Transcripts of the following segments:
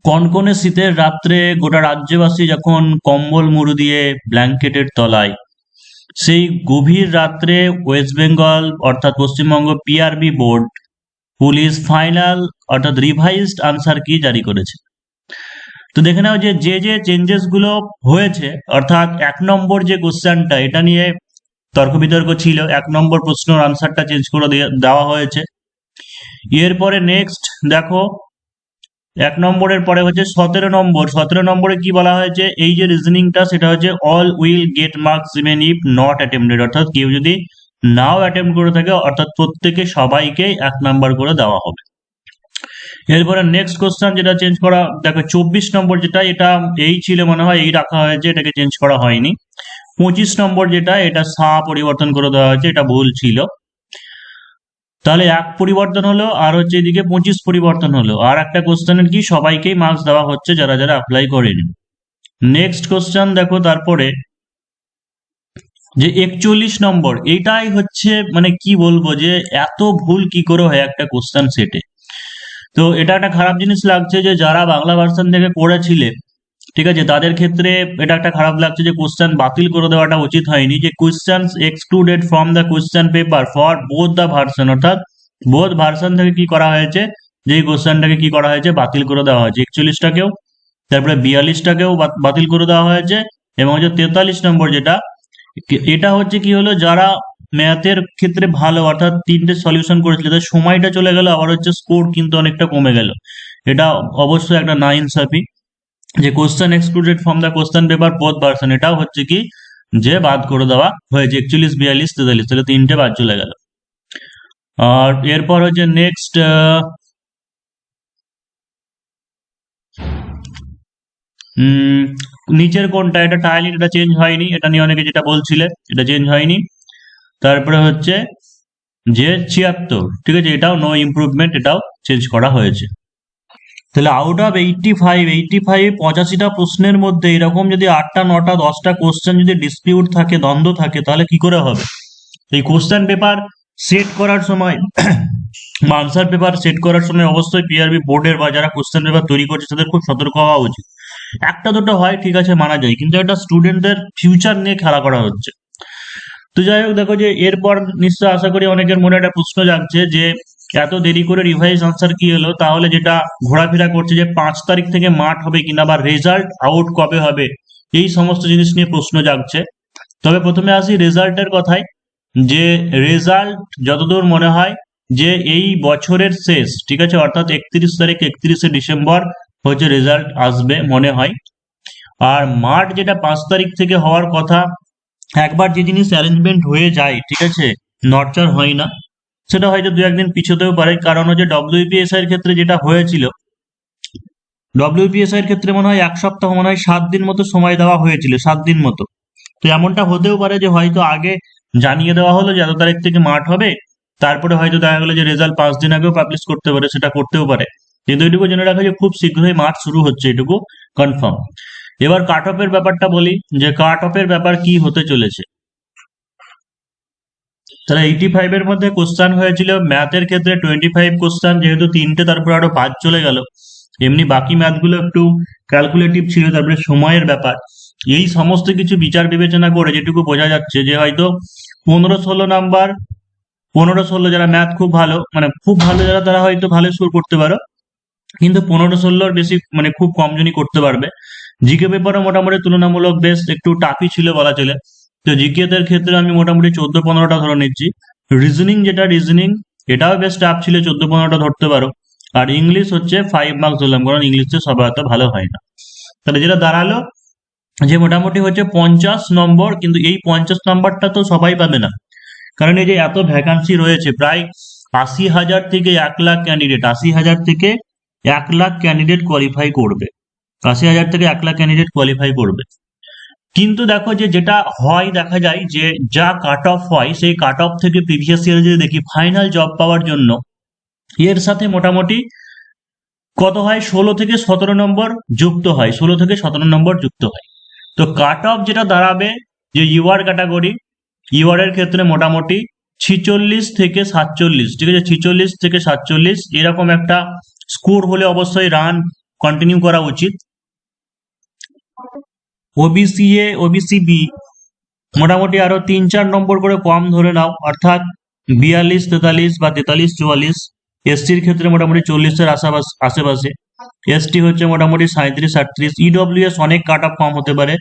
কনকনে শীতের রাত্রে গোটা রাজ্যবাসী যখন কম্বল মুড়ি দিয়ে ব্ল্যাঙ্কেটের তলায়, সেই গভীর রাত্রে ওয়েস্ট বেঙ্গল অর্থাৎ Paschimbanga PRB board police final অর্থাৎ রিভাইজড আনসার কি জারি করেছে। তো দেখে নাও যে যে চেঞ্জেস গুলো হয়েছে, অর্থাৎ 1 নম্বর যে কোশ্চেনটা, এটা নিয়ে তর্ক বিতর্ক ছিল। 1 নম্বর প্রশ্নের আনসারটা চেঞ্জ করে দেওয়া হয়েছে। এরপরে নেক্সট দেখো, 1 নম্বরের পরে হচ্ছে 17 নম্বর। 17 নম্বরে কি বলা হয়েছে, এই যে রিজনিংটা সেটা হচ্ছে all will get marks even if not attempted, অর্থাৎ কেউ যদি নাও অ্যাটেম্প করে থাকে অর্থাৎ প্রত্যেকে সবাইকে 1 নম্বর করে দেওয়া হবে। এরপরে নেক্সট কোশ্চেন যেটা চেঞ্জ করা, দেখো 24 নম্বর যেটা, এটা এই ছিল মনে হয়, এই রাখা হয়েছে, এটাকে চেঞ্জ করা হয়নি। 25 নম্বর যেটা, এটা পরিবর্তন করে দেওয়া হয়েছে, এটা ভুল ছিল। তাহলে 1 পরিবর্তন হলো, আর হচ্ছে এদিকে 25 পরিবর্তন হলো। আর একটা কোশ্চেনের কি সবাইকেই মার্কস দেওয়া হচ্ছে যারা যারা অ্যাপ্লাই করেনি। নেক্সট কোশ্চেন দেখো, তারপরে যে 41 নম্বর, এইটাই হচ্ছে মানে কি বলবো যে এত ভুল কি করে হয় একটা কোশ্চেন সেটে। তো এটা একটা খারাপ জিনিস লাগছে যে যারা বাংলা ভার্সন থেকে পড়েছিলে, ঠিক আছে, তাদের ক্ষেত্রে এটা একটা খারাপ লাগছে যে কোশ্চেন বাতিল করে দেওয়াটা উচিত হয়নি, যে question excluded from the question paper for both the version, অর্থাৎ বোথ ভার্সন থেকে কি করা হয়েছে, যে কোশ্চেনটাকে কি করা হয়েছে, বাতিল করে দেওয়া হয়েছে। 41টাকেও, তারপরে 42টাকেও বাতিল করে দেওয়া হয়েছে, এবং হচ্ছে 43 নম্বর যেটা, এটা হচ্ছে কি হলো, যারা ম্যাথের ক্ষেত্রে ভালো অর্থাৎ 3টে সলিউশন করেছিল তাদের সময়টা চলে গেল, আবার হচ্ছে স্কোর কিন্তু অনেকটা কমে গেল। এটা অবশ্যই একটা না ইনসাফি, যে question excluded from the question paper both version, এটাও হচ্ছে কি যে বাদ করে দেওয়া হয়েছে। 41, 42, 43, তাহলে 3টে বাদ চলে গেল। আর এরপর হচ্ছে নেক্সট নিচের কোনটা, এটা টাইলিন, এটা চেঞ্জ হয়নি, এটা নিয়ে অনেকে যেটা বলছিলে এটা চেঞ্জ হয়নি। তারপরে হচ্ছে যে 76, ঠিক আছে, এটাও নো ইমপ্রুভমেন্ট, এটাও চেঞ্জ করা হয়েছে। তাহলে আউট অফ 85 85টা প্রশ্নের মধ্যে এরকম যদি 8টা 9টা 10টা কোশ্চেন যদি ডিসপিউট থাকে, দ্বন্দ্ব থাকে, তাহলে কি করে হবে? এই কোশ্চেন পেপার সেট করার সময় বা আনসার পেপার সেট করার সময় অবশ্যই পিআরবি বোর্ডের বা যারা কোশ্চেন পেপার তৈরি করছে তাদের খুব সতর্ক হওয়া উচিত। একটা দুটো হয় ঠিক আছে, মানা যায়, কিন্তু একটা স্টুডেন্টদের ফিউচার নিয়ে খেলা করা হচ্ছে। তো যাই হোক, দেখো যে এরপর নিশ্চয় আশা করি অনেকের মনে একটা প্রশ্ন জাগছে যে এত দেরি করে রিভাইজ আনসার কি হলো, তাহলে যেটা ঘোরাফেরা করছে যে 5 তারিখ থেকে মাঠ হবে কিনা বা রেজাল্ট আউট কবে হবে, এই সমস্ত জিনিস নিয়ে প্রশ্ন জাগছে। তবে প্রথমে আসি রেজাল্টের কথায়, যে রেজাল্ট যতদূর মনে হয় যে এই বছরের শেষ, ঠিক আছে, অর্থাৎ 31 তারিখ 31শে ডিসেম্বর হচ্ছে রেজাল্ট আসবে মনে হয়। আর মাঠ যেটা 5 তারিখ থেকে হওয়ার কথা, একবার যে জিনিস অ্যারেঞ্জমেন্ট হয়ে যায়, ঠিক আছে, নড়চড় হয় না, সেটা হয়তো 2-1 দিন পিছোতেও পারে। কারণ হচ্ছে ডব্লিউপিএসআই এর ক্ষেত্রে যেটা হয়েছিল, ডব্লিউপিএসআই এর ক্ষেত্রে মনে হয় 1 সপ্তাহ, মনে হয় 7 দিন মতো সময় দেওয়া হয়েছিল, 7 দিন মতো। তো এমনটা হতেও পারে যে হয়তো আগে জানিয়ে দেওয়া হলো যে এত তারিখ থেকে মাঠ হবে, তারপরে হয়তো দেখা গেলো যে রেজাল্ট 5 দিন আগেও পাবলিশ করতে পারে, সেটা করতেও পারে। কিন্তু এটুকু জেনে রাখা যে খুব শীঘ্রই মাঠ শুরু হচ্ছে, এটুকু কনফার্ম। এবার কাট অফের ব্যাপারটা বলি, যে কাট অফের ব্যাপার কি হতে চলেছে। তাহলে 85 এর মধ্যে কোশ্চেন হয়েছিল ম্যাথের ক্ষেত্রে 25 কোশ্চেন, যেহেতু 3টে তারপরে আরো 5 চলে গেল। এমনি বাকি ম্যাথগুলো একটু ক্যালকুলেটিভ ছিল, তারপরে সময়ের ব্যাপার, এই সমস্ত কিছু বিচার বিবেচনা করে যেটুকু বোঝা যাচ্ছে যে হয়তো 15-16 নাম্বার, 15-16 যারা ম্যাথ খুব ভালো, মানে খুব ভালো যারা, তারা হয়তো ভালো স্কোর করতে পারো, কিন্তু 15-16 বেশি মানে খুব কম জনই করতে পারবে। জিকে পেপারও মোটামুটি তুলনামূলক বেশ একটু টাফই ছিল বলা চলে। তো জিকে দের ক্ষেত্রে আমি মোটামুটি 14-15টা ধরে নিচ্ছি। রিজনিং যেটা, রিজনিং এটাও বেশ টাফ ছিল, 14-15টা ধরতে পারো। আর ইংলিশ হচ্ছে 5 মার্কস ধরলাম, কারণ ইংলিশে সবাই এত ভালো হয় না। তাহলে যেটা দাঁড়ালো যে মোটামুটি হচ্ছে 50 নম্বর, কিন্তু এই 50 নম্বরটা তো সবাই পাবে না, কারণ এই যে এত ভ্যাকান্সি রয়েছে, প্রায় 80,000 থেকে 1 লাখ ক্যান্ডিডেট, 80,000 থেকে 1 লাখ ক্যান্ডিডেট কোয়ালিফাই করবে, 80,000 থেকে 1 লাখ ক্যান্ডিডেট কোয়ালিফাই করবে। কিন্তু দেখো যে যেটা হয়, দেখা যায় যে যা কাট অফ হয়, সেই কাট অফ থেকে প্রিভিয়াস ইয়ারে যদি দেখি, ফাইনাল জব পাওয়ার জন্য এর সাথে মোটামুটি কত হয়, 16 থেকে 17 নম্বর যুক্ত হয়, 16 থেকে 17 নম্বর যুক্ত হয়। তো কাট অফ যেটা দাঁড়াবে, যে ইউআর ক্যাটাগরি, ইউআর এর ক্ষেত্রে মোটামুটি 46 থেকে 47, ঠিক আছে, 46 থেকে 47 এরকম একটা স্কোর হলে অবশ্যই রান কন্টিনিউ করা উচিত। ওবিসি এ ওবিসি বি মোটামুটি আরো 3-4 নম্বর করে কম ধরে নাও, অর্থাৎ 42, 43 বা 43, 44। এসটির ক্ষেত্রে মোটামুটি 40-এর আশেপাশে। এসটি হচ্ছে মোটামুটি 37, 38। ইডব্লিউএস অনেক কাট অফ কম হতে পারে,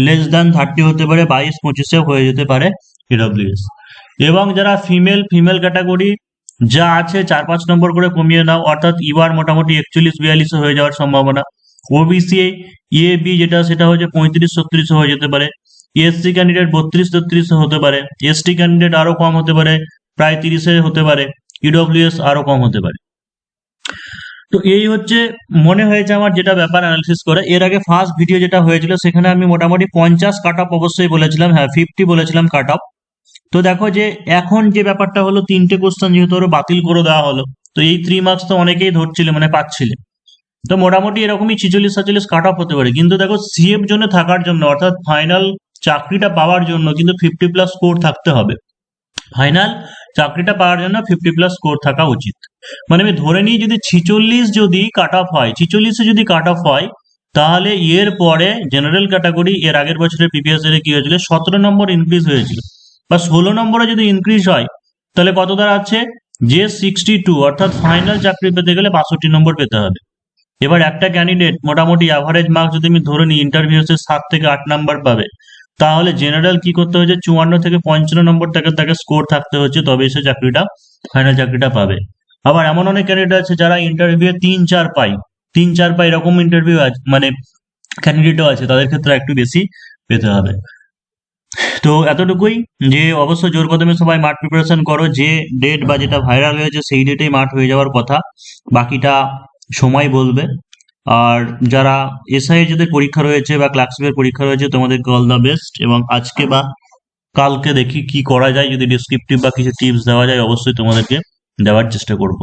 লেস দ্যান 30 হতে পারে, 22-25 হয়ে যেতে পারে ইডব্লিউএস। এবং যারা ফিমেল ক্যাটাগরি যা আছে 4-5 নম্বর করে কমিয়ে নাও, অর্থাৎ ইউআর মোটামুটি 41-42 হয়ে যাওয়ার সম্ভাবনা। ওবিসি এ বি যেটা সেটা হচ্ছে 35-36 হয়ে যেতে পারে। এসসি ক্যান্ডিডেট 32-33 হতে পারে। এসটি ক্যান্ডিডেট আরো কম হতে পারে, প্রায় 30 হতে পারে। ইডব্লিউএস আরো কম হতে পারে। তো এই হচ্ছে মনে হয়েছে আমার যেটা ব্যাপার অ্যানালিসিস করে। এর আগে ফার্স্ট ভিডিও যেটা হয়েছিল সেখানে আমি মোটামুটি 50 কাট অফ অবশ্যই বলেছিলাম, হ্যাঁ 50 বলেছিলাম কাট অফ। তো দেখো যে এখন যে ব্যাপারটা হলো, 3টে কোশ্চেন যেহেতু ওরা বাতিল করে দেওয়া হলো, তো এই 3 মার্কস তো অনেকেই ধরছিলে, মানে পাচ্ছিলে। তো মোটামুটি এরকমই 46-47 কাট অফ হতে পারে। কিন্তু দেখো সিএফ জন্য থাকার জন্য, অর্থাৎ ফাইনাল চাকরিটা পাওয়ার জন্য কিন্তু 50+ স্কোর থাকতে হবে। ফাইনাল চাকরিটা পাওয়ার জন্য 50+ স্কোর থাকা উচিত। মানে আমি ধরে নিই যদি 46 যদি কাট অফ হয়, 46-এ যদি কাট অফ হয়, তাহলে এর পরে জেনারেল ক্যাটাগরি এর আগের বছরের প্রিভিয়াস ইয়ারে কি হয়েছিল, 17 নম্বর ইনক্রিজ হয়েছিল, বা 16 নম্বরে যদি ইনক্রিজ হয় তাহলে কত দাঁড়াচ্ছে, যে 62, অর্থাৎ ফাইনাল চাকরি পেতে গেলে 62 নম্বর পেতে হবে। এবার একটা ক্যান্ডিডেট মোটামুটি অ্যাভারেজ মার্কস যদি আমি ধরে নিই, ইন্টারভিউতে 7 থেকে 8 নাম্বার পাবে, তাহলে জেনারেল কি করতে হচ্ছে, 54 থেকে 55 নম্বর তাকে স্কোর থাকতে হচ্ছে, তবে সে চাকরিটা ফাইনাল চাকরিটা পাবে। আবার এমন অনেক ক্যান্ডিডেট আছে যারা ইন্টারভিউ 3-4 পায়, 3-4 পায়, এরকম ইন্টারভিউ আছে, মানে ক্যান্ডিডেটও আছে, তাদের ক্ষেত্রে একটু বেশি পেতে হবে। তো এতটুকুই, যে অবশ্য জোর কদমে সবাই মাঠ প্রিপারেশন করো, যে ডেট বা যেটা ভাইরাল হয়েছে সেই ডেটেই মাঠ হয়ে যাওয়ার কথা, বাকিটা সময় বলবে। আর যারা এসআই এর যাদের পরীক্ষা রয়েছে বা ক্লার্কশিপের পরীক্ষা রয়েছে, তোমাদেরকে অল দ্য বেস্ট। এবং আজকে বা কালকে দেখি কি করা যায়, যদি ডিসক্রিপটিভ বা কিছু টিপস দেওয়া যায় অবশ্যই তোমাদেরকে দেওয়ার চেষ্টা করব।